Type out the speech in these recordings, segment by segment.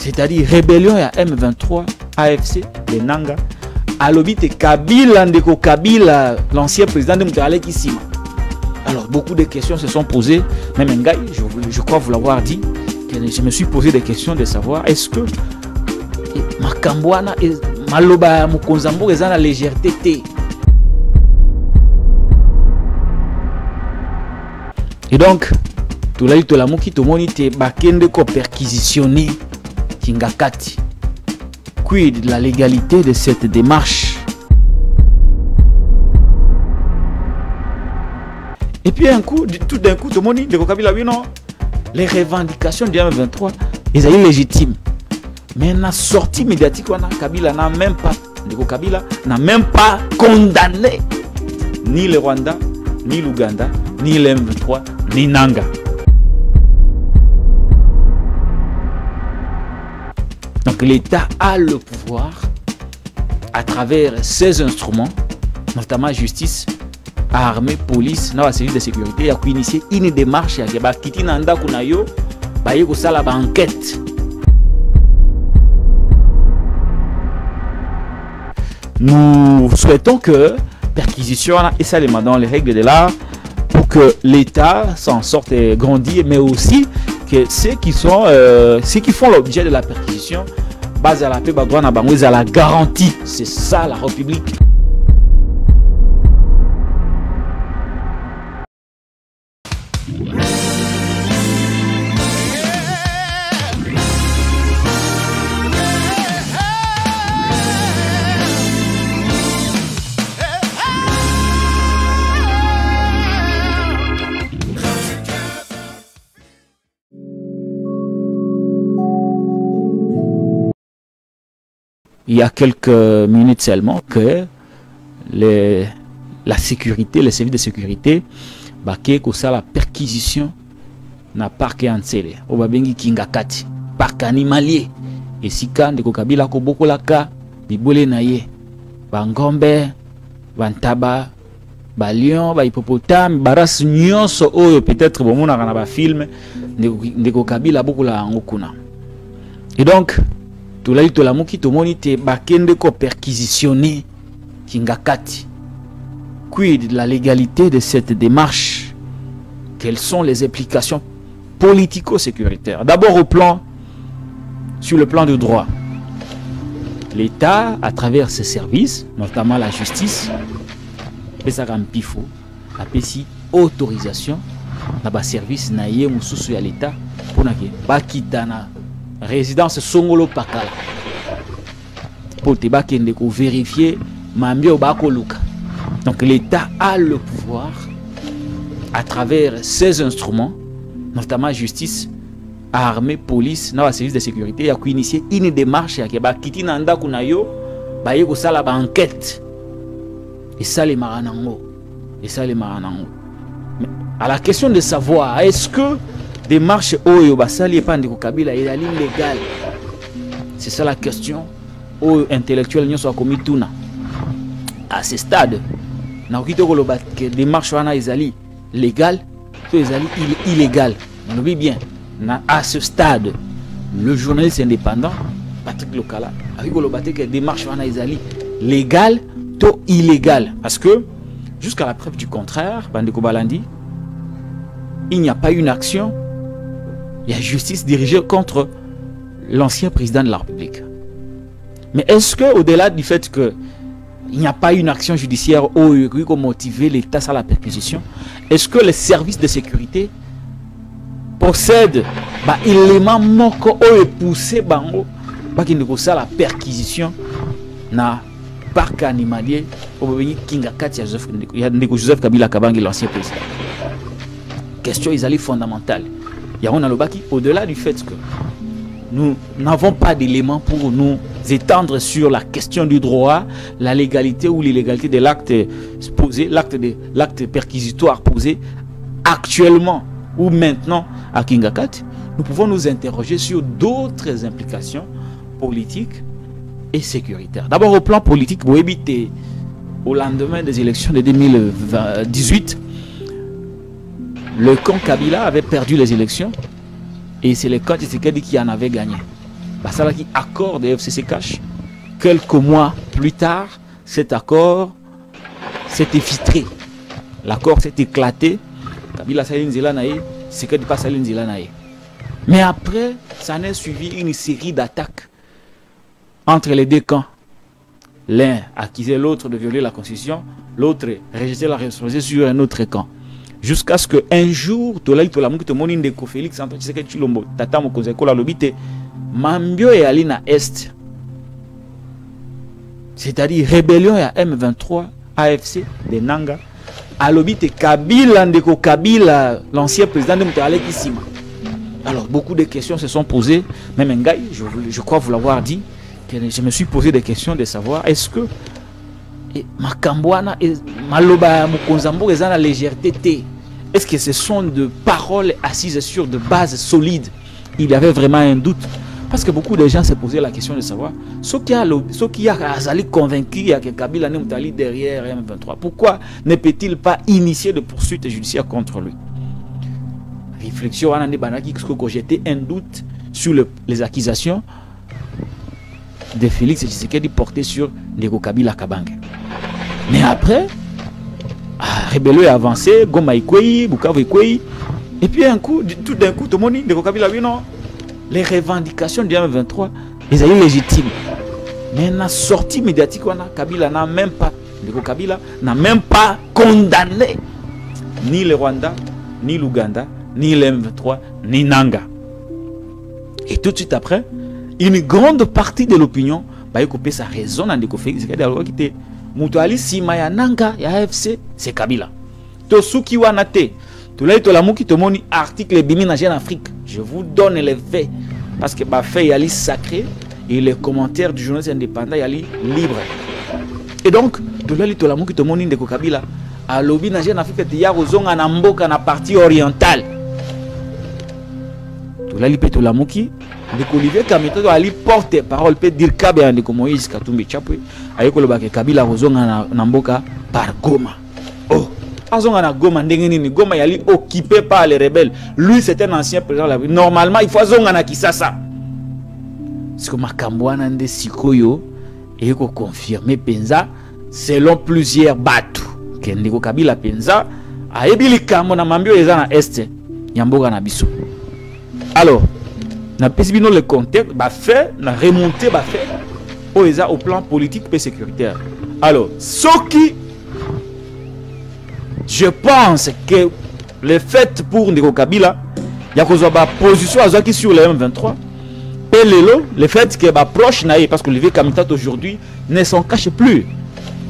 c'est-à-dire rébellion à M23, AFC, les Nanga, à l'obité Kabila, Ndeko Kabila, l'ancien président de Moutarale Kissima. Alors, beaucoup de questions se sont posées. Même Ngaï, je crois vous l'avoir dit, je me suis posé des questions de savoir est-ce que Makambouana et Maloba Mukonzambo est dans la légèreté. Et donc, tout là, tout la mouki, tout le monde était bakende ko perquisitionné Kingakati. Quid de la légalité de cette démarche? Et puis tout d'un coup, tout le monde dit que non, les revendications du M23, ils sont légitimes. Mais la sortie médiatique, Kabila n'a même pas condamné ni le Rwanda, ni l'Ouganda, ni le M23, ni Nanga. Donc l'État a le pouvoir, à travers ses instruments, notamment justice, armée, police, dans la service de sécurité, il a initié une démarche qui a quitté Nanda Kunayo, il y a une enquête. Nous souhaitons que perquisition et ça dans les règles de l'art pour que l'État s'en sorte et grandisse, mais aussi que ceux qui font l'objet de la perquisition, base à la paix, à la garantie. C'est ça la République. Il y a quelques minutes seulement que la sécurité, les services de sécurité, la perquisition na parc Ansele, Obabengi Kingakati, parc animalier, et si quand de Kabila Koboko Laka, Bibole Naye, Bangombe, Bantaba, Balion, Hippopotame, Baras Nyonso, peut-être bon on a un film de Kabila beaucoup la Ngokuna. Et donc, tout là, tout la mouki, tout le monde était bakende ko perquisitionné Kingakati. Quid de la légalité de cette démarche? Quelles sont les implications politico-sécuritaires? D'abord sur le plan du droit. L'État, à travers ses services, notamment la justice, Pifo, a payé autorisation dans le service naïe moussou à l'État pour bakitana résidence Songolo Pakala pour te vérifier Mambio Bakoluka. Donc l'État a le pouvoir, à travers ses instruments, notamment justice, armée, police, dans la service de sécurité, il a initié une démarche qui a quitté Nanda Kunayo, il y a une enquête. Et ça les maranango. Mais à la question de savoir, est-ce que démarche Oyo Basali Pandeko Kabila est illégale? C'est ça la question. Oyo intellectuel n'y soit commis tout à ce stade. Na okito koloba que démarche wana ezali légal, to ezali illégal. On oublie bien. À ce stade, le journaliste indépendant Patrick Lokala a dit que démarche wana ezali légal, to illégal. Parce que jusqu'à la preuve du contraire, Bandeko Balandi, il n'y a pas une action. Il y a justice dirigée contre l'ancien président de la République. Mais est-ce que, au-delà du fait qu'il n'y a pas une action judiciaire qui a motivé l'État à la perquisition, est-ce que les services de sécurité possèdent l'élément moko ou poussé bango qui ne peut la perquisition na parc animalier au Kingakati Joseph Kabila Kabangi, l'ancien président? Question fondamentale. Au-delà du fait que nous n'avons pas d'éléments pour nous étendre sur la question du droit, la légalité ou l'illégalité de l'acte posé, l'acte perquisitoire posé actuellement ou maintenant à Kingakati, nous pouvons nous interroger sur d'autres implications politiques et sécuritaires. D'abord au plan politique, pour éviter au lendemain des élections de 2018, le camp Kabila avait perdu les élections et c'est le camp Tshisekedi qui en avait gagné. ça qui accord de FCC Cash. Quelques mois plus tard, cet accord s'est filtré. L'accord s'est éclaté. Kabila Saline Zelanae, c'est que pas Saline Zelanae. Mais après, ça en est suivi une série d'attaques entre les deux camps. L'un accusait l'autre de violer la constitution, l'autre rejetait la responsabilité sur un autre camp. Jusqu'à ce qu'un jour, Tolaï Tolamouk Tomonine de Félix Antoine Tshisekedi Tshilombo, Tata Mokonzeko la lobite, Mambio et Alina Est, c'est-à-dire rébellion à M23, AFC, de Nanga, à lobite Kabila Ndeko Kabila, l'ancien président de Moutalek Kissima. Alors, beaucoup de questions se sont posées, même Ngaï, je crois vous l'avoir dit, que je me suis posé des questions de savoir, est-ce que Makambouana et Maloba Mokonzambo est dans la légèreté? Est-ce que ce sont de paroles assises sur de bases solides? Il y avait vraiment un doute. Parce que beaucoup de gens se posaient la question de savoir ce qui a convaincu que Kabila n'est derrière M23. Pourquoi ne peut-il pas initier de poursuites judiciaires contre lui? Réflexion, on a jeté un doute sur les accusations de Félix Tshisekedi portées sur Ndeko Kabila Kabange. Mais après, Rebello est avancé, Goma Ikwei, Bukavu Ikwei, et puis tout d'un coup, tout le monde dit Ndeko Kabila, oui, non. Les revendications du M23, ils sont légitimes. Mais la sortie médiatique, Kabila n'a même pas, Ndeko Kabila n'a même pas condamné ni le Rwanda, ni l'Ouganda, ni le M23, ni Nanga. Et tout de suite après, une grande partie de l'opinion va couper sa raison dans Ndeko Félix qui était Moutouali Simaya Nanga ya AFC, c'est Kabila. Tosuki Wanate, Toulay Tolamuki Tomoni article Bimi na Jeune Afrique. Je vous donne les faits parce que ma fait yali sacré et les commentaires du journaliste indépendant yali libre. Et donc Toulay Tolamuki Tomoni Ndeko Kabila a lobby na Jeune Afrique de Yarozonga na mboka na partie orientale. Toulay Tolamuki Ndeko Olivier Kameto ali porte parole peut dire Kabe ya Ndeko Moïse Katumbi Chapwe ayeko loba ke Kabila rozonga na mboka par Goma. Oh, azonga na Goma ndenge nini? Goma yali occupé par les rebelles. Lui c'est un ancien président de la République. Normalement il faut azonga na Kisasa. C'est comme Makambouana nde sikoyo et ko confirmer penza selon plusieurs bateaux que Ndeko Kabila penza ayebi likambo na mambio eza na est ya mboka na biso. Alors na pesibino le contexte ba fait na remonter ba fait au plan politique et sécuritaire. Alors ce qui je pense que le fait pour Ndeko Kabila il y a une position à sur le M23 et le fait que ba proche naïe parce que Olivier Kamitat aujourd'hui ne s'en cache plus.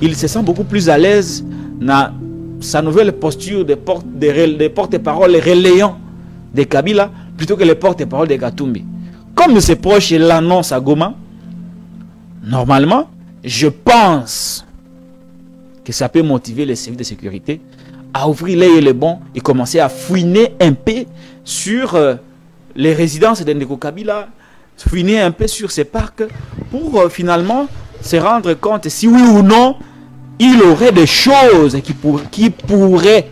Il se sent beaucoup plus à l'aise dans sa nouvelle posture de porte-parole relayant de Kabila plutôt que les porte-parole de Katumbi. Comme ses proches l'annoncent à Goma, normalement, je pense que ça peut motiver les services de sécurité à ouvrir l'œil et le bon et commencer à fouiner un peu sur les résidences de Ndeko Kabila, fouiner un peu sur ces parcs pour finalement se rendre compte si oui ou non il aurait des choses qui pourraient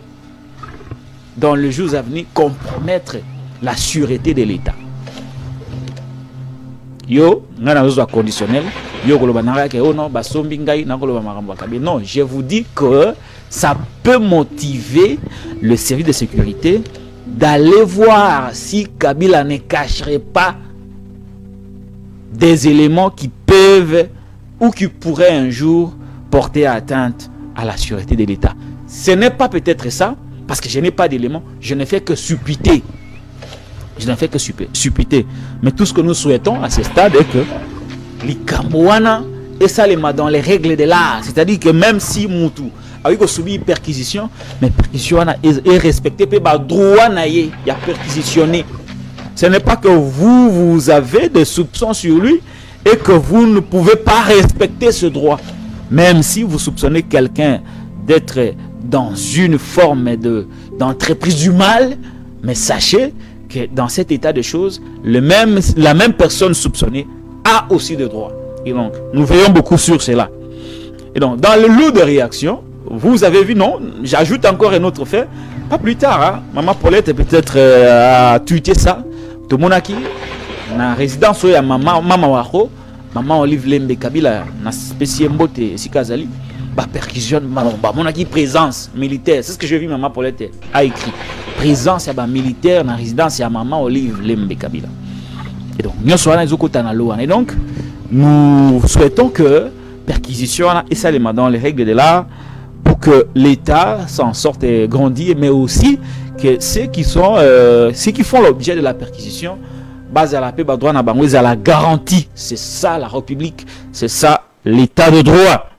dans les jours à venir compromettre la sûreté de l'État. Yo, non, je vous dis que ça peut motiver le service de sécurité d'aller voir si Kabila ne cacherait pas des éléments qui peuvent ou qui pourraient un jour porter atteinte à la sûreté de l'État. Ce n'est pas peut-être ça, parce que je n'ai pas d'éléments, je ne fais que supputer. Je ne fais que supputer. Mais tout ce que nous souhaitons à ce stade est que les Kambouana et ça les dans les règles de l'art. C'est-à-dire que même si Moutou a subi perquisition, mais perquisition est respectée, puis droit il y a perquisitionné. Ce n'est pas que vous avez des soupçons sur lui et que vous ne pouvez pas respecter ce droit. Même si vous soupçonnez quelqu'un d'être dans une forme d'entreprise du mal, mais sachez que dans cet état de choses, la même personne soupçonnée a aussi des droits. Et donc, nous veillons beaucoup sur cela. Et donc, dans le lot de réactions, vous avez vu, non, j'ajoute encore un autre fait. Pas plus tard, hein, Maman Paulette peut-être a tweeté ça. Tout le monde a qui na résidence ya mama wako maman Olive Lembe Kabila na spécial mbote sikazali ba percussion ba monaki présence militaire. C'est ce que je vis maman Paulette a écrit. Présence ya ba militaire na résidence ya maman Olive Lembe Kabila. Et donc nous sommes dans et donc nous souhaitons que perquisition et ça les dans les règles de l'art pour que l'État s'en sorte et grandisse, mais aussi que ceux qui font l'objet de la perquisition base à la paix, droit à la garantie. C'est ça la République, c'est ça l'État de droit.